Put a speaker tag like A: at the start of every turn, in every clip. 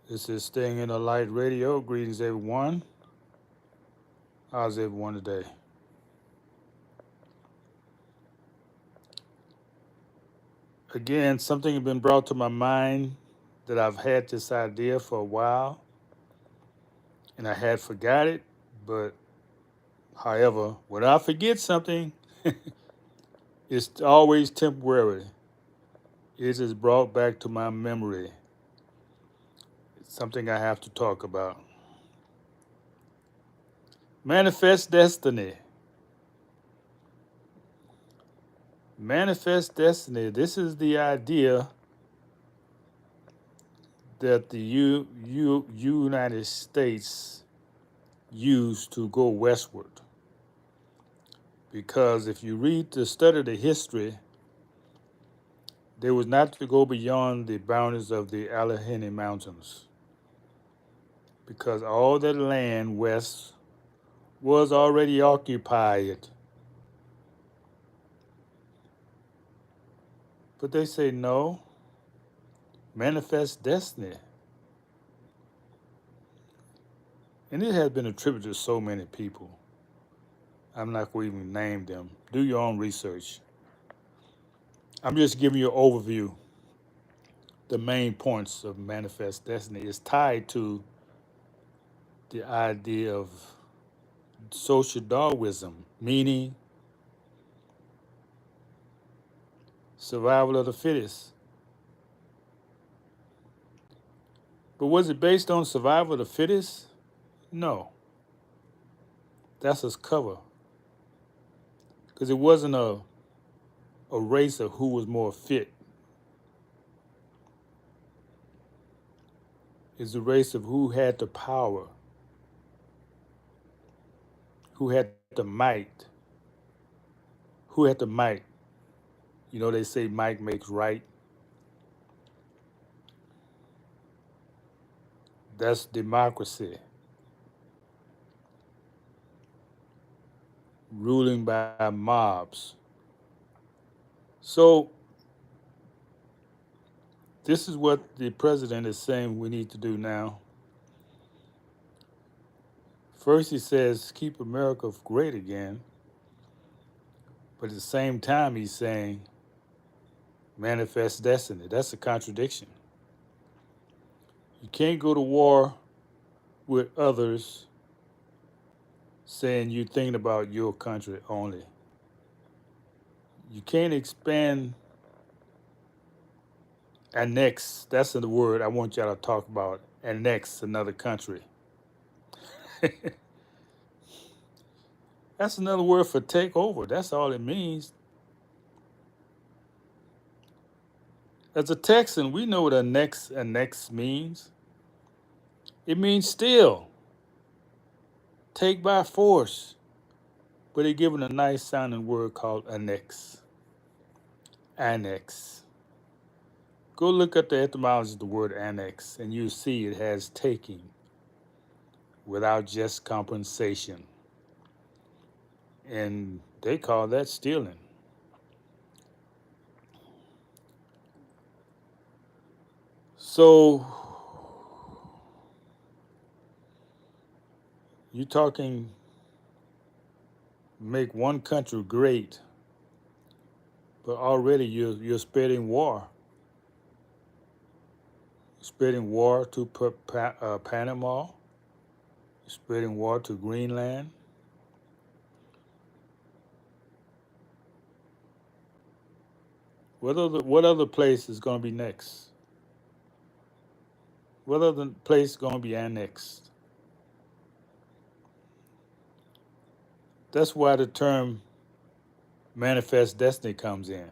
A: This is Staying in the Light Radio. Greetings, everyone. How's everyone today? Again, something has been brought to my mind that I've had this idea for a while and I had forgot it. But however, when I forget something, it's always temporary. It is brought back to my memory. It's something I have to talk about. Manifest destiny. Manifest destiny. This is the idea that the United States used to go westward. Because if you read the study the history, they was not to go beyond the boundaries of the Allegheny Mountains. Because all that land west was already occupied. But they say no, manifest destiny. And it has been attributed to so many people. I'm not going to even name them. Do your own research. I'm just giving you an overview. The main points of manifest destiny is tied to the idea of social Darwinism, meaning survival of the fittest. But was it based on survival of the fittest? No, that's its cover. Because it wasn't a race of who was more fit. It's a race of who had the power, who had the might, who had the might. You know, they say might makes right. That's democracy, ruling by mobs. So, this is what the president is saying we need to do now. First, he says, keep America great again. But at the same time, he's saying, manifest destiny. That's a contradiction. You can't go to war with others saying you're thinking about your country only. You can't expand, annex. That's the word I want y'all to talk about. Annex another country. That's another word for take over. That's all it means. As a Texan, we know what annex means. It means steal, take by force. But they give it a nice sounding word called annex. Annex. Go look at the etymology of the word annex, and you'll see it has taking without just compensation. And they call that stealing. So you're talking make one country great, but already you're spreading war. Spreading war to Panama, spreading war to Greenland. What other place is going to be next? What other place is going to be annexed? That's why the term manifest destiny comes in.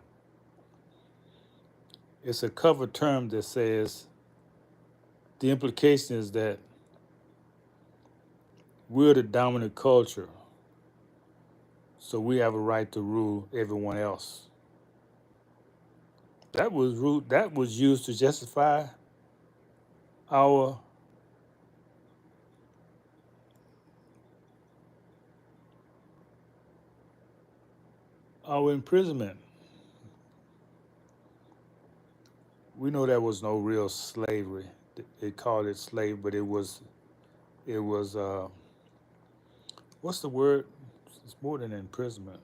A: It's a cover term that says the implication is that we're the dominant culture, so we have a right to rule everyone else. That was used to justify our our imprisonment. We know there was no real slavery. they called it slave, but it was what's the word? It's more than imprisonment.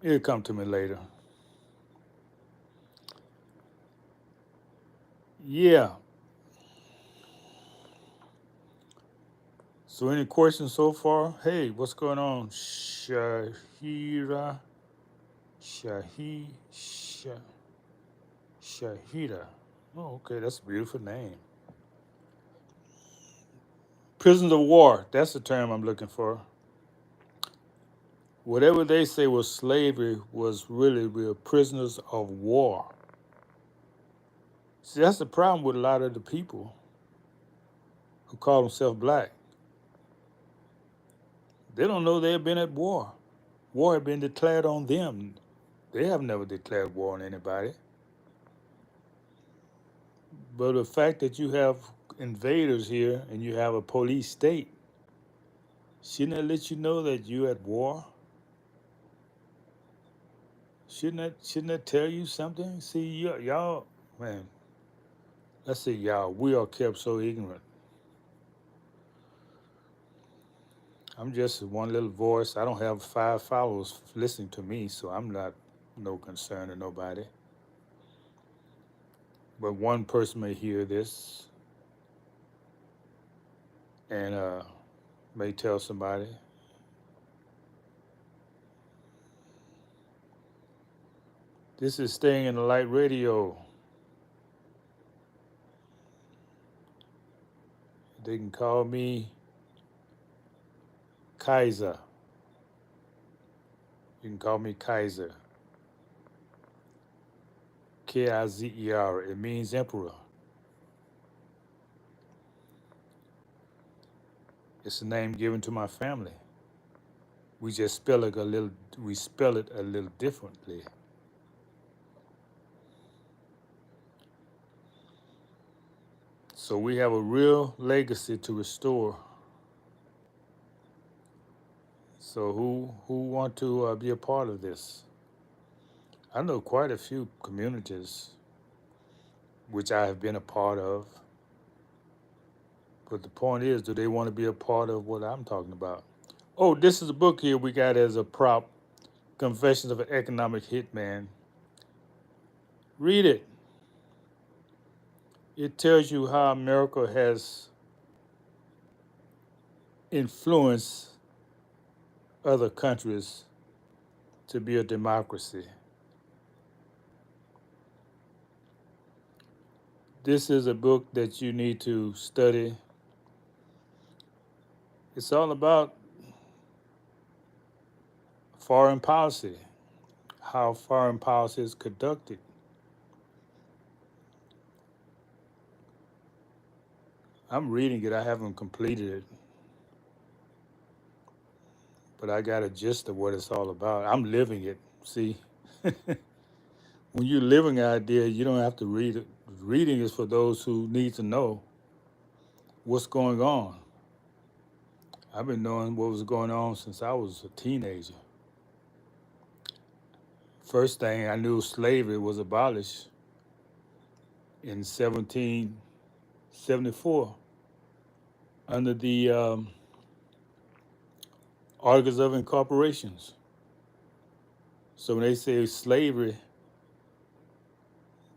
A: It'll come to me later. Yeah. So any questions so far? Hey, what's going on? Shahi, Shah, Shahida. Oh, okay, that's a beautiful name. Prisoners of war. That's the term I'm looking for. Whatever they say was slavery was really we were prisoners of war. See, that's the problem with a lot of the people who call themselves black. They don't know they've been at war. War had been declared on them. They have never declared war on anybody. But the fact that you have invaders here and you have a police state, shouldn't that let you know that you're at war? Shouldn't that tell you something? See, y'all, man, let's say y'all, we are kept so ignorant. I'm just one little voice. I don't have 5 followers listening to me, so I'm not no concern to nobody. But one person may hear this and may tell somebody. This is Staying in the Light Radio. They can call me Kaiser. You can call me Kaiser. Kizer. It means emperor. It's a name given to my family. We just spell it a little. We spell it a little differently. So we have a real legacy to restore. So who want to be a part of this? I know quite a few communities which I have been a part of. But the point is, do they want to be a part of what I'm talking about? Oh, this is a book here we got as a prop, Confessions of an Economic Hitman. Read it. It tells you how America has influenced other countries to be a democracy. This is a book that you need to study. It's all about foreign policy, how foreign policy is conducted. I'm reading it, I haven't completed it, but I got a gist of what it's all about. I'm living it. See, when you're living an idea, you don't have to read it. Reading is for those who need to know what's going on. I've been knowing what was going on since I was a teenager. First thing I knew, slavery was abolished in 1774 under the Articles of Incorporations. So when they say slavery,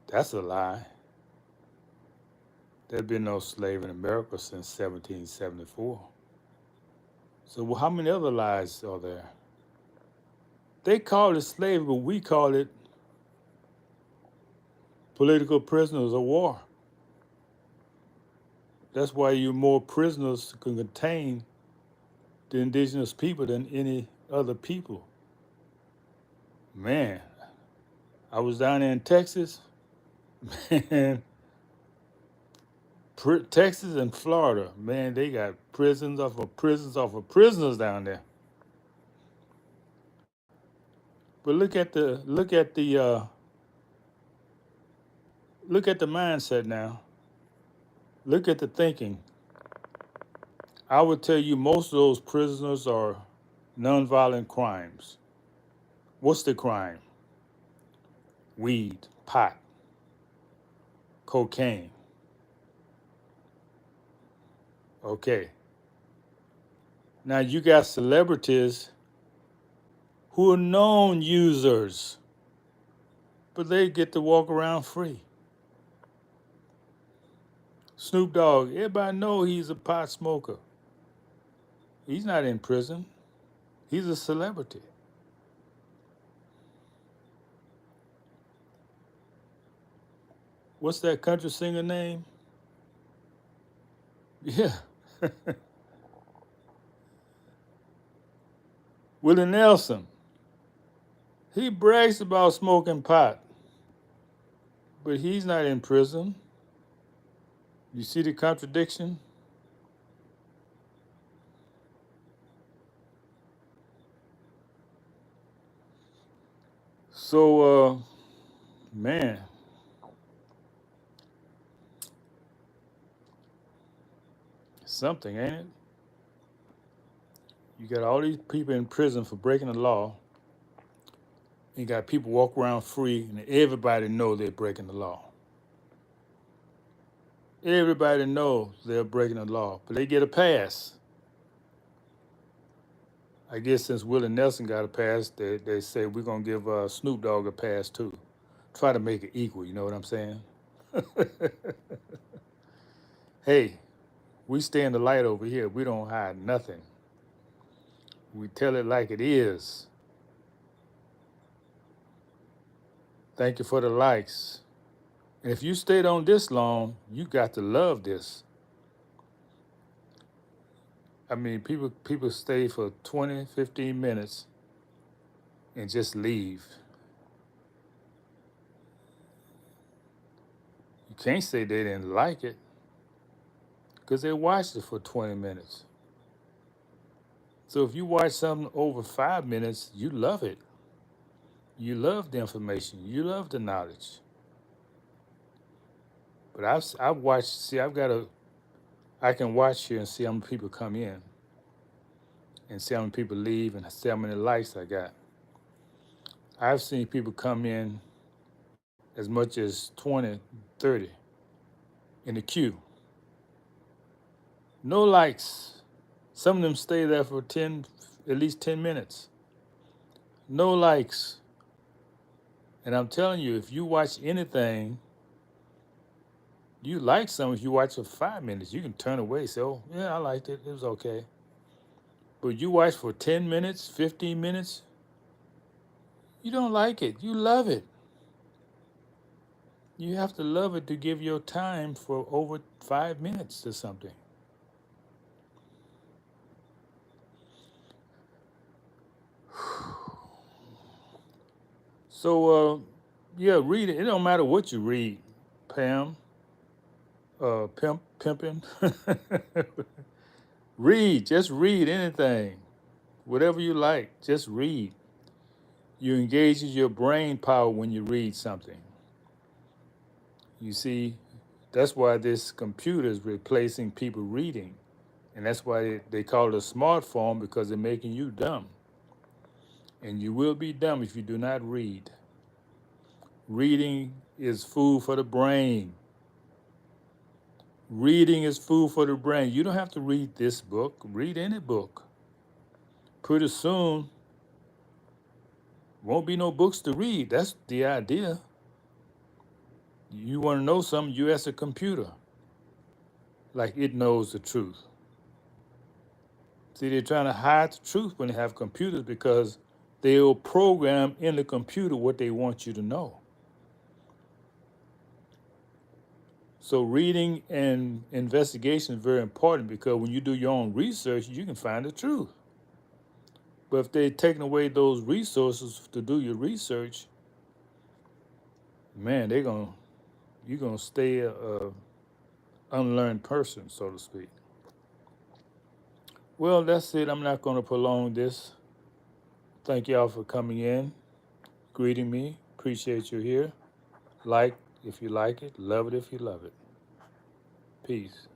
A: that's a lie. There's been no slave in America since 1774. So how many other lies are there? They call it slavery, but we call it political prisoners of war. That's why you more prisoners can contain the indigenous people than any other people. Man, I was down there in Texas. Man, Texas and Florida, man, they got prisons off of prisons off of prisoners down there. But look at the mindset now. Look at the thinking. I would tell you most of those prisoners are Nonviolent crimes. What's the crime? Weed, pot, cocaine. Okay. Now you got celebrities who are known users, but they get to walk around free. Snoop Dogg, everybody know he's a pot smoker. He's not in prison. He's a celebrity. What's that country singer name? Yeah. Willie Nelson. He brags about smoking pot, but he's not in prison. You see the contradiction? So, man, something, ain't it? You got all these people in prison for breaking the law. You got people walk around free, and everybody know they're breaking the law. Everybody knows they're breaking the law, but they get a pass. I guess since Willie Nelson got a pass, they say we're gonna give Snoop Dogg a pass too. Try to make it equal. You know what I'm saying? Hey, we stay in the light over here. We don't hide nothing. We tell it like it is. Thank you for the likes. And if you stayed on this long, you got to love this. I mean, people stay for 20, 15 minutes and just leave. You can't say they didn't like it because they watched it for 20 minutes. So if you watch something over 5 minutes, you love it. You love the information. You love the knowledge. But I've watched. See, I can watch here and see how many people come in, and see how many people leave, and see how many likes I got. I've seen people come in as much as 20, 30 in the queue. No likes. Some of them stay there for 10, at least 10 minutes. No likes. And I'm telling you, if you watch anything, you like something, if you watch for 5 minutes, you can turn away and say, oh, yeah, I liked it. It was okay. But you watch for 10 minutes, 15 minutes, you don't like it. You love it. You have to love it to give your time for over 5 minutes to something. So, yeah, read it. It don't matter what you read, Pam, pimping. Read, just read anything, whatever you like, just read. You engages your brain power when you read something. You see, that's why this computer is replacing people reading. And that's why they call it a smartphone because they're making you dumb. And you will be dumb if you do not read. Reading is food for the brain. Reading is food for the brain. You don't have to read this book, read any book. Pretty soon, won't be no books to read. That's the idea. You want to know something, you ask a computer, like it knows the truth. See, they're trying to hide the truth when they have computers because they'll program in the computer what they want you to know. So reading and investigation is very important because when you do your own research, you can find the truth. But if they're taking away those resources to do your research, man, you're gonna stay a unlearned person, so to speak. Well, that's it. I'm not gonna prolong this. Thank y'all for coming in, greeting me. Appreciate you here. Like if you like it, love it if you love it. Peace.